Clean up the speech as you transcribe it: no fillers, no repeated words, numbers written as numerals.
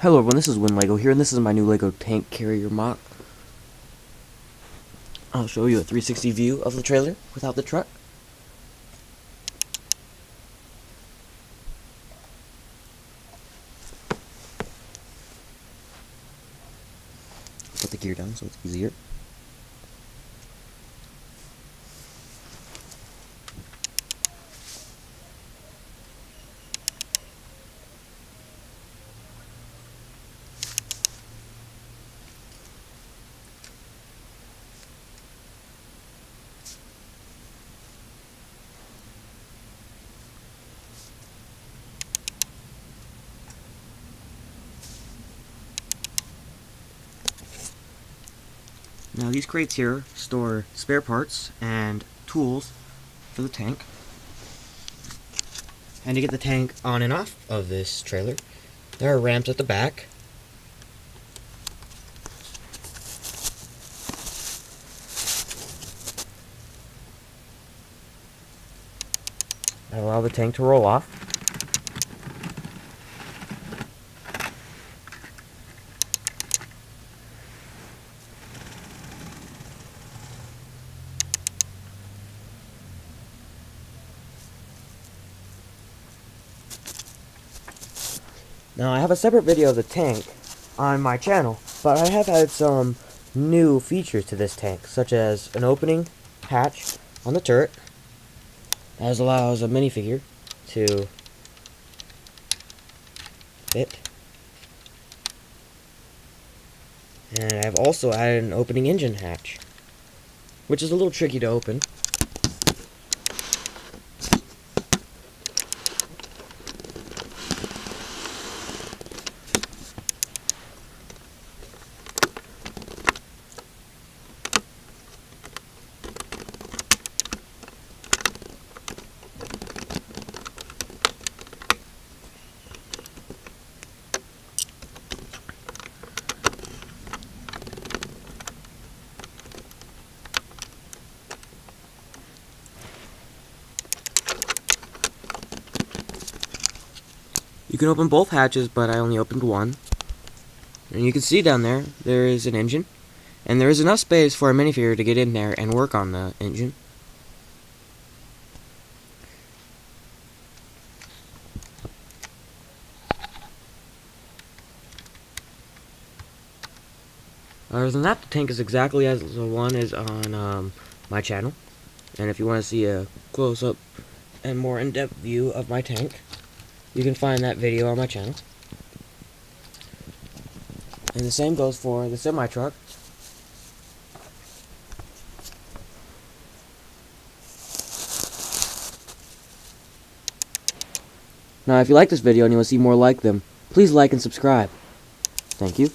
Hello everyone, this is WinLego here, and this is my new LEGO tank carrier mock. I'll show you a 360 view of the trailer without the truck. Put the gear down so it's easier. Now these crates here store spare parts and tools for the tank. And to get the tank on and off of this trailer, there are ramps at the back. That allow the tank to roll off. Now I have a separate video of the tank on my channel, but I have had some new features to this tank, such as an opening hatch on the turret, as allows a minifigure to fit. And I've also added an opening engine hatch, which is a little tricky to open. You can open both hatches, but I only opened one. And you can see down there, there is an engine. And there is enough space for a minifigure to get in there and work on the engine. Other than that, the tank is exactly as the one is on my channel. And if you want to see a close-up and more in-depth view of my tank, you can find that video on my channel. And the same goes for the semi-truck. Now, if you like this video and you want to see more like them, please like and subscribe. Thank you.